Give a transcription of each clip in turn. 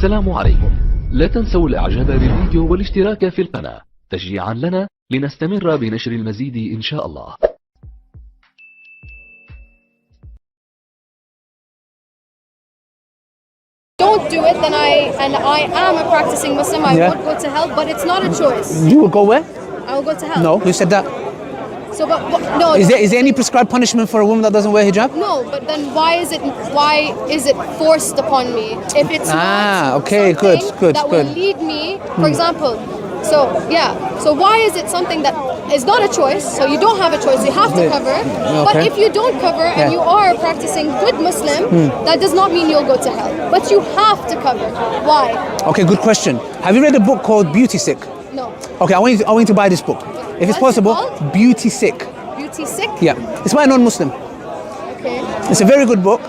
السلام عليكم. لا تنسوا الإعجاب بالفيديو والاشتراك في القناة تشجيعا لنا لنستمر بنشر المزيد إن شاء الله. Don't do it, then I am a practicing Muslim. I would go to hell, but it's not a choice. You will go where? I will go to hell. No, who said that? So, but no. Is there any prescribed punishment for a woman that doesn't wear hijab? No, but then why is it forced upon me? If it's not okay, something good, that will lead me, for example. So why is it something that is not a choice? So you don't have a choice. You have to cover. Okay. But if you don't cover and you are a practicing good Muslim, that does not mean you'll go to hell. But you have to cover. Why? Okay, good question. Have you read a book called Beauty Sick? No. Okay, I want you to buy this book. If it's possible, Beauty Sick. Beauty Sick? Yeah, it's by a non-Muslim. Okay. It's a very good book.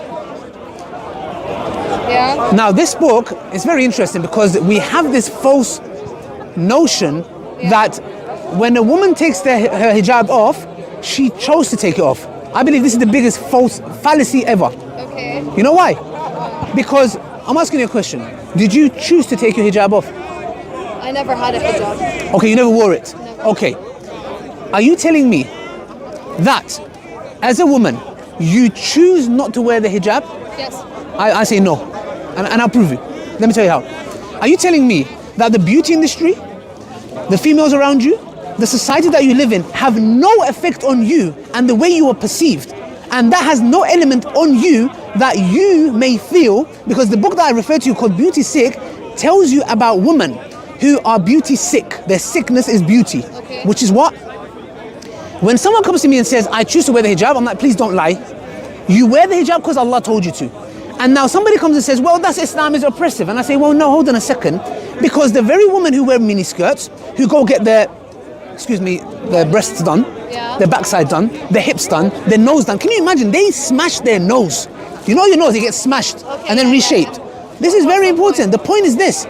Yeah. Now, this book is very interesting because we have this false notion that when a woman takes her hijab off, she chose to take it off. I believe this is the biggest false fallacy ever. Okay. You know why? Because I'm asking you a question. Did you choose to take your hijab off? I never had a hijab. Okay, you never wore it? Never. Okay. Are you telling me that as a woman, you choose not to wear the hijab? Yes. I say no. And I'll prove you. Let me tell you how. Are you telling me that the beauty industry, the females around you, the society that you live in have no effect on you and the way you are perceived? And that has no element on you that you may feel, because the book that I refer to called Beauty Sick tells you about women who are beauty sick. Their sickness is beauty. Okay. Which is what? When someone comes to me and says, I choose to wear the hijab, I'm like, please don't lie. You wear the hijab because Allah told you to. And now somebody comes and says, well, that's Islam is oppressive. And I say, well, no, hold on a second. Because the very women who wear mini skirts, who go get their breasts done, their backside done, their hips done, their nose done. Can you imagine? They smash their nose. You know your nose, it gets smashed and then reshaped. This is very important. The point is this.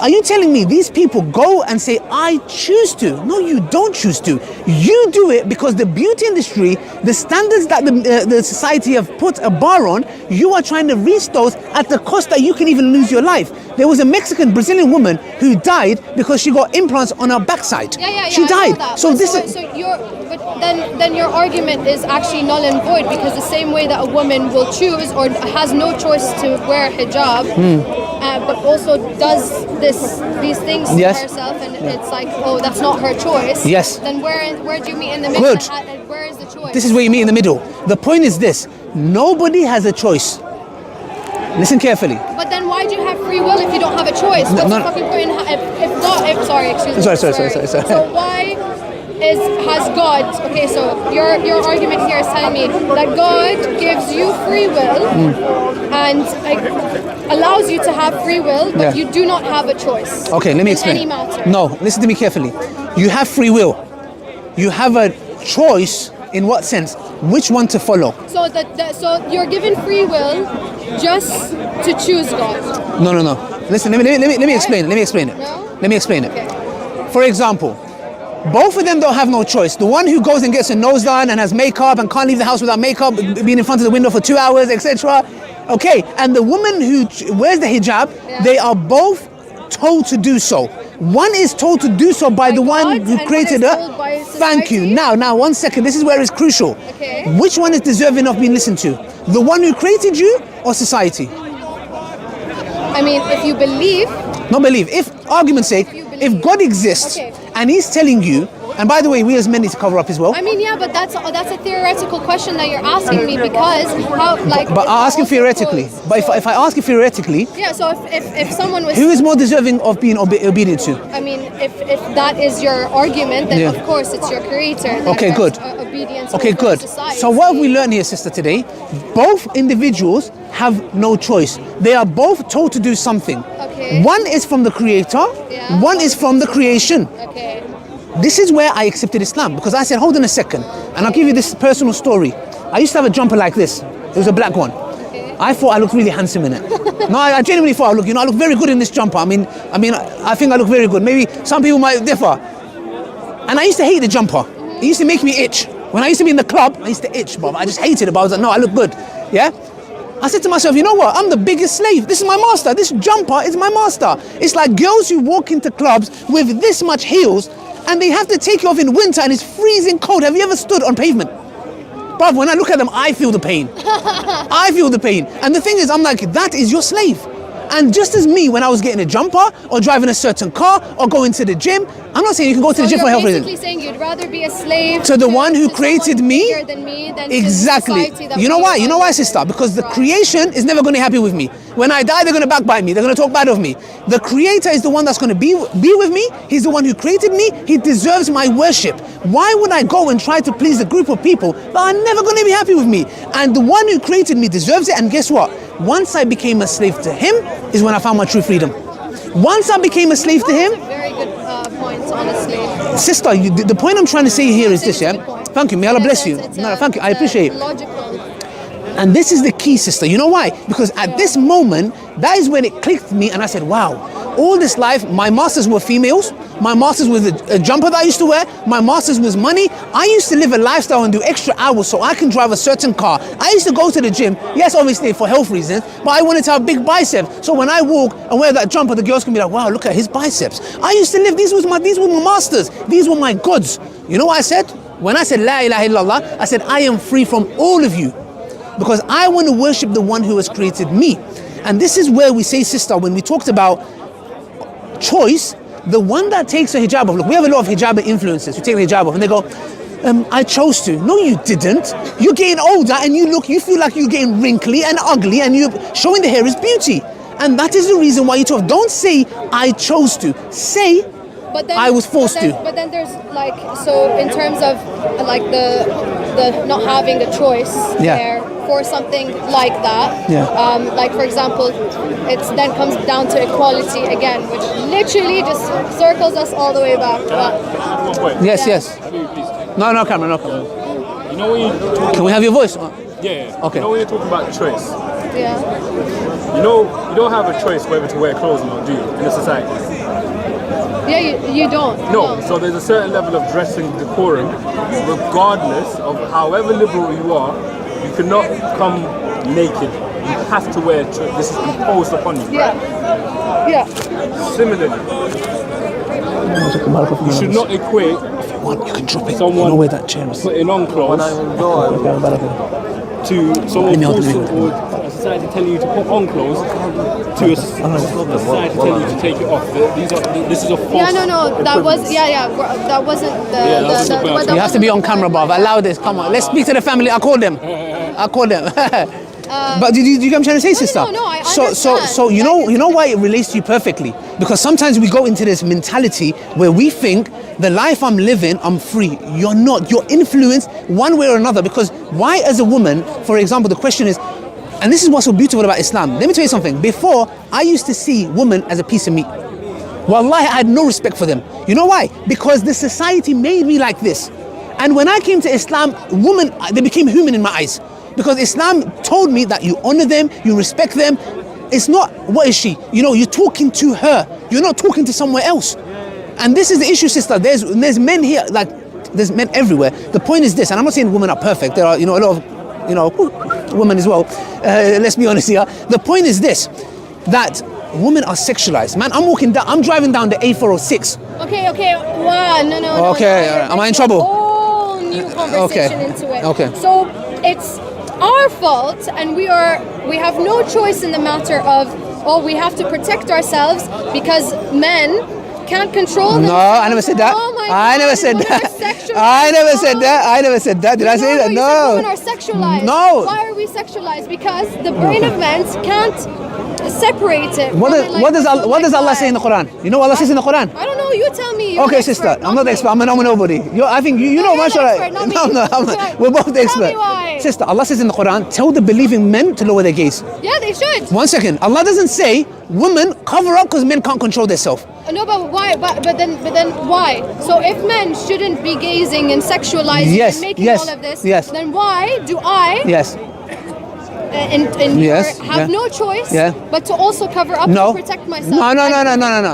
Are you telling me these people go and say, I choose to? No, you don't choose to. You do it because the beauty industry, the standards that the society have put a bar on, you are trying to reach those at the cost that you can even lose your life. There was a Brazilian woman who died because she got implants on her backside. She died. So but this then your argument is actually null and void, because the same way that a woman will choose or has no choice to wear hijab, but also does these things to herself, and it's like, oh, that's not her choice. Yes. Then where do you meet in the middle? Good. Where is the choice? This is where you meet in the middle. The point is this. Nobody has a choice. Listen carefully. But then why do you have free will if you don't have a choice? What's the fucking point sorry, excuse me. Sorry. So why has God, okay, so your argument here is telling me that God gives you free will and allows you to have free will, but you do not have a choice. Okay, let me explain. In any matter. No, listen to me carefully. You have free will. You have a choice in what sense? Which one to follow? So you're given free will just to choose God. No. Listen, let me explain it. No? Let me explain it. Okay. For example, both of them don't have no choice. The one who goes and gets a nose done and has makeup and can't leave the house without makeup, being in front of the window for 2 hours, etc. Okay, and the woman who wears the hijab, they are both told to do so. One is told to do so by the one who created her. Thank you. Now, 1 second. This is where it's crucial. Okay. Which one is deserving of being listened to? The one who created you or society? I mean, if you believe. Not believe. If, argument's sake, if God exists and He's telling you, and by the way, we as men need to cover up as well. I mean, yeah, but that's a theoretical question that you're asking me, because how, like. But I'm asking theoretically. But if I ask you theoretically. Yeah. So if someone was. Who is more deserving of being obedient to? I mean, if that is your argument, then of course it's your creator. Okay, good. Obedience. Okay, good. So what have we learned here, sister, today? Both individuals have no choice. They are both told to do something. Okay. One is from the creator. One is from the creation. Okay. This is where I accepted Islam, because I said, hold on a second, and I'll give you this personal story. I used to have a jumper like this. It was a black one. Okay. I thought I looked really handsome in it. No, I genuinely thought I look very good in this jumper. I mean, I think I look very good. Maybe some people might differ. And I used to hate the jumper. It used to make me itch. When I used to be in the club, I used to itch, but I just hated it. But I was like, no, I look good. Yeah? I said to myself, you know what? I'm the biggest slave. This is my master. This jumper is my master. It's like girls who walk into clubs with this much heels and they have to take you off in winter and it's freezing cold. Have you ever stood on pavement? Bruv, when I look at them, I feel the pain. I feel the pain. And the thing is, I'm like, that is your slave. And just as me, when I was getting a jumper or driving a certain car or going to the gym, I'm not saying you can go to the gym for health reasons. You're basically saying you'd rather be a slave to the one who created me. Than Exactly. You know why? You know why, sister? Because the creation is never going to be happy with me. When I die, they're going to backbite me. They're going to talk bad of me. The creator is the one that's going to be with me. He's the one who created me. He deserves my worship. Why would I go and try to please a group of people that are never going to be happy with me? And the one who created me deserves it. And guess what? Once I became a slave to him is when I found my true freedom. Once I became a slave to him. That's a very good point, honestly. Sister, the point I'm trying to say here is this, yeah? Thank you. May Allah bless you. No, thank you. I appreciate it. Logical. And this is the key, sister. You know why? Because at this moment, that is when it clicked to me and I said, wow, all this life, my masters were females. My masters was a jumper that I used to wear. My masters was money. I used to live a lifestyle and do extra hours so I can drive a certain car. I used to go to the gym, yes, obviously for health reasons, but I wanted to have big biceps. So when I walk and wear that jumper, the girls can be like, wow, look at his biceps. I used to live, these were my masters. These were my goods. You know what I said? When I said, La ilaha illallah, I said, I am free from all of you. Because I want to worship the one who has created me. And this is where we say, sister, when we talked about choice, the one that takes a hijab off, look, we have a lot of hijab influencers who take the hijab off and they go, I chose to. No, you didn't. You're getting older and you feel like you're getting wrinkly and ugly and you're showing the hair is beauty. And that is the reason why you chose. Don't say, I chose to. Say, I was forced to. But then there's like, so in terms of like the not having a choice there for something like that, like for example, it then comes down to equality again, which literally just circles us all the way back. Yes. No camera. You know when you talk Can we have your voice? Yeah. Okay. You know when you're talking about choice, Yeah. you know you don't have a choice whether to wear clothes or not, do you, in a society? Yeah, you don't. No, so there's a certain level of dressing decorum, regardless of however liberal you are, you cannot come naked. You have to wear, this is imposed upon you, right? Yeah. Similarly, you should not equate You can drop it. someone You know where that chair is. putting on clothes to someone forcing or a society telling you to put on clothes to a society telling you to take it off. This is a false that wasn't the You have to be on camera, bruv. Allow this. Come on. Let's speak to the family. I call them. But do you get what I'm trying to say, sister? No, I So you know why it relates to you perfectly? Because sometimes we go into this mentality where we think the life I'm living, I'm free. You're not. You're influenced one way or another. Because why, as a woman, for example, the question is, and this is what's so beautiful about Islam. Let me tell you something. Before, I used to see women as a piece of meat. Wallahi, I had no respect for them. You know why? Because the society made me like this. And when I came to Islam, women, they became human in my eyes. Because Islam told me that you honor them, you respect them. It's not, what is she? You know, you're talking to her. You're not talking to somewhere else. And this is the issue, sister. There's men here, like, there's men everywhere. The point is this, and I'm not saying women are perfect. There are, a lot of, women as well. Let's be honest here. The point is this, that women are sexualized. Man, I'm driving down the A406. Okay. Wow, no. Okay, am I in trouble? Whole new conversation into it. Okay. So it's our fault, and we have no choice in the matter of, we have to protect ourselves because men can't control themselves. No, I never said that. Oh my I God, never said women that. are sexualized. I never said that. Did I say that? You No. said women are sexualized. No. Why are we sexualized? Because the brain of men can't separate it. What does Allah say in the Quran? You know what Allah says in the Quran? I don't know. You tell me. You're Okay, the sister, expert, I'm not the expert. I'm a nobody. I think you know, you're the mashallah. expert, not me. No, I'm not. We're both the Tell expert. me why. Sister, Allah says in the Quran, tell the believing men to lower their gaze. Yeah, they should. 1 second. Allah doesn't say women cover up because men can't control themselves. No, but why? But then why? So if men shouldn't be gazing and sexualizing and making all of this, then why do I? Yes. Have no choice but to also cover up and protect myself.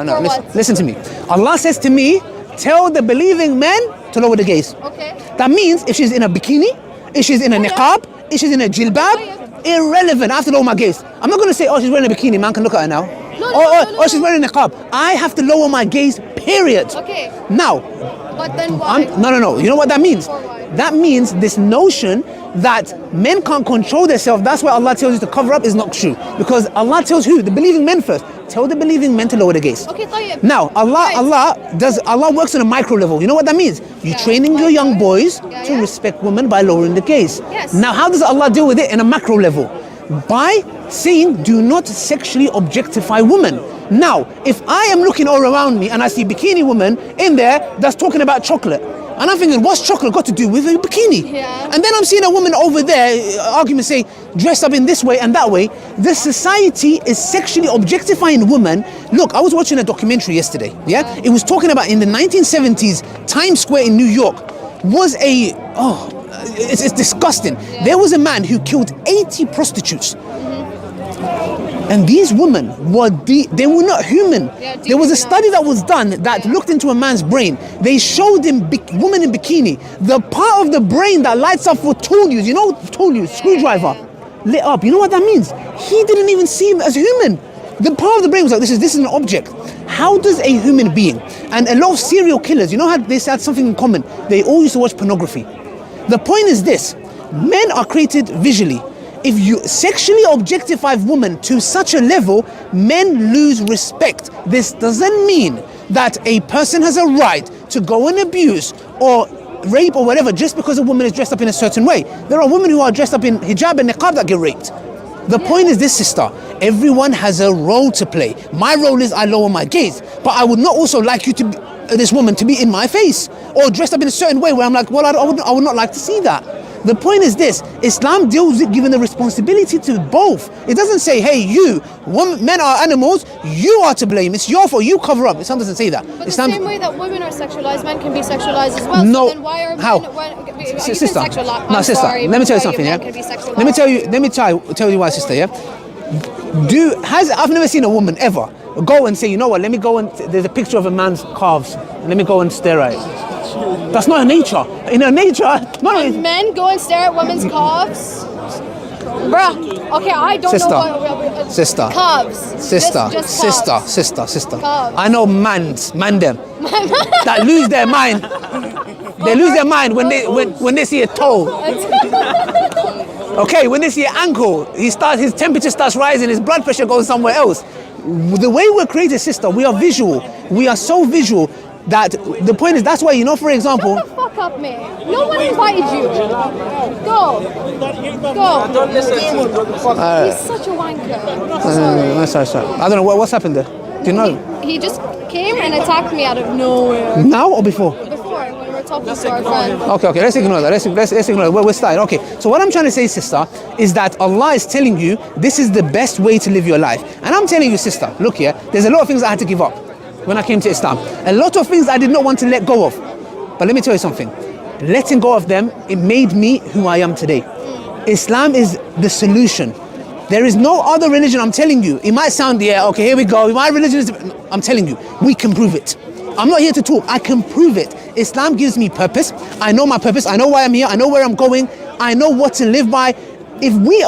No. Listen to me. Allah says to me, tell the believing men to lower the gaze. Okay. That means if she's in a bikini, if she's in a niqab, if she's in a jilbab, Irrelevant. I have to lower my gaze. I'm not going to say, oh, she's wearing a bikini, man can look at her now. No, She's wearing a niqab. I have to lower my gaze, period. Okay. Now, But then why? no. You know what that means? Why? That means this notion that men can't control themselves, that's why Allah tells you to cover up, is not true. Because Allah tells who? The believing men first. Tell the believing men to lower the gaze. Okay, طيب. Now, Allah works on a micro level. You know what that means? You're training your young boys to respect women by lowering the gaze. Yes. Now, how does Allah deal with it in a macro level? By saying, do not sexually objectify women. Now, if I am looking all around me and I see bikini woman in there that's talking about chocolate, and I'm thinking, what's chocolate got to do with a bikini? Yeah. And then I'm seeing a woman over there, arguments say, dressed up in this way and that way. The society is sexually objectifying women. Look, I was watching a documentary yesterday, yeah? It was talking about in the 1970s, Times Square in New York was it's disgusting. Yeah. There was a man who killed 80 prostitutes. And these women they were not human. Yeah, there was a study that was done that looked into a man's brain. They showed him woman in bikini. The part of the brain that lights up for tool use, you know, tool use, screwdriver, lit up. You know what that means? He didn't even see him as human. The part of the brain was like, this is an object. How does a human being, and a lot of serial killers, you know how they had something in common? They all used to watch pornography. The point is this: men are created visually. If you sexually objectify women to such a level, men lose respect. This doesn't mean that a person has a right to go and abuse or rape or whatever just because a woman is dressed up in a certain way. There are women who are dressed up in hijab and niqab that get raped. The point is this, sister, everyone has a role to play. My role is I lower my gaze, but I would not also like you to be, this woman to be in my face or dressed up in a certain way where I'm like, well, I would not like to see that. The point is this: Islam deals with giving the responsibility to both. It doesn't say, hey, you, men are animals, you are to blame, it's your fault, you cover up. Islam doesn't say that. But Islam, the same way that women are sexualized, men can be sexualized as well. No. So then why are How? Men, sister, I'm sister, sorry, let me tell you but something, yeah? men can be sexualized. Let me tell you why, sister, yeah? I've never seen a woman ever go and say, you know what, let me go and, there's a picture of a man's calves, let me go and stare at it. That's not her nature. In her nature, Men go and stare at women's calves. Bruh, okay, I don't know what... Sister. Calves. Sister. Just Sister. Calves. I know man them that lose their mind. They lose their mind when they see a toe. Okay, when they see an ankle, his temperature starts rising, his blood pressure goes somewhere else. The way we're created, sister, we are visual. We are so visual that the point is, that's why, you know, for example... Shut the fuck up, man. No one invited you. Go. Don't listen to what the fuck. He's such a wanker. Sorry. I don't know, what's happened there? Do you know? He just came and attacked me out of nowhere. Now or before? Before, when we were talking to our friend. Okay, let's ignore that. Let's ignore that. We're starting. Okay, so what I'm trying to say, sister, is that Allah is telling you this is the best way to live your life. And I'm telling you, sister, look here, there's a lot of things I had to give up when I came to Islam. A lot of things I did not want to let go of. But let me tell you something. Letting go of them, it made me who I am today. Islam is the solution. There is no other religion, I'm telling you. It might sound, okay, here we go. My religion is... I'm telling you, we can prove it. I'm not here to talk, I can prove it. Islam gives me purpose. I know my purpose, I know why I'm here, I know where I'm going, I know what to live by. If we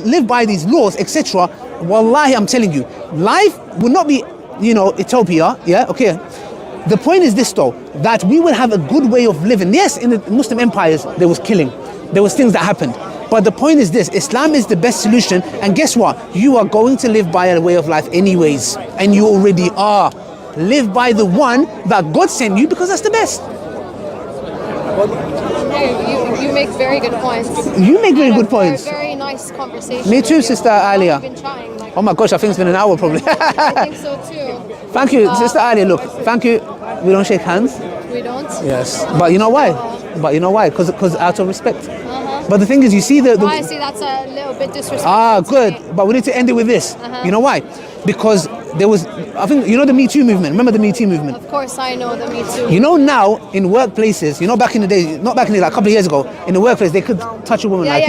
live by these laws, etc., wallahi, I'm telling you, life will not be, utopia, okay? The point is this though, that we will have a good way of living. Yes, in the Muslim empires, there was killing. There was things that happened. But the point is this, Islam is the best solution, and guess what? You are going to live by a way of life anyways, and you already are. Live by the one that God sent you, because that's the best. You make very good points. You make very good points. Very nice conversation. Me too, Sister Alia. I've been trying. Oh my gosh, I think it's been an hour probably. I think so too. Thank you, Sister Alia. Look, thank you. We don't shake hands. We don't? Yes. But you know why? Because out of respect. But the thing is, you see I see that's a little bit disrespectful. Good. But we need to end it with this. You know why? Because there was, I think, the Me Too movement. Remember the Me Too movement? Of course I know the Me Too. Now in workplaces, back in the day, not back in the day, like a couple of years ago, in the workplace, they could touch a woman they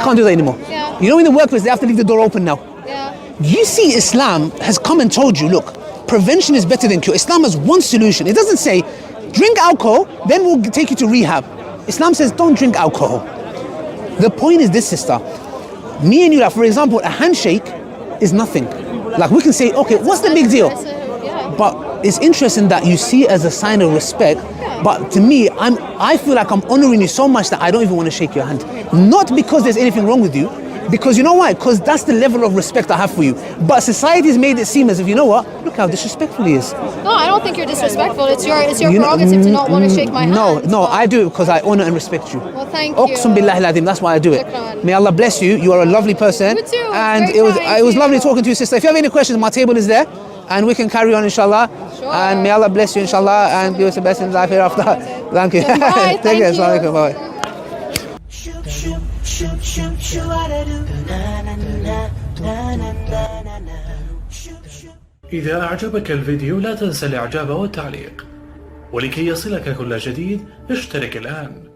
can't do that anymore. Yeah. In the workplace, they have to leave the door open now. Yeah. You see, Islam has come and told you, look, prevention is better than cure. Islam has one solution. It doesn't say, drink alcohol, then we'll take you to rehab. Islam says, don't drink alcohol. The point is this, sister. Me and you, like for example, a handshake is nothing. Like we can say, okay, what's the big deal? But it's interesting that you see it as a sign of respect. But to me, I feel like I'm honoring you so much that I don't even want to shake your hand. Not because there's anything wrong with you, because you know why? Because that's the level of respect I have for you. But society's made it seem as if, you know what? Look how disrespectful he is. No, I don't think you're disrespectful. It's your prerogative to not want to shake my hand. No, I do it because I honor and respect you. Well, thank you. Uqsum billahi al-azim, that's why I do it. Shukran. May Allah bless you. You are a lovely person. You too. And Very it was kind lovely to you. talking to you, sister. If you have any questions, my table is there. And we can carry on, inshallah. Sure. And may Allah bless you, inshallah, and give us the best in life hereafter. Thank you. Bye. Take Thank care. you. Assalamu alaikum. Bye. إذا أعجبك الفيديو لا تنسى الإعجاب والتعليق، ولكي يصلك كل جديد اشترك الآن.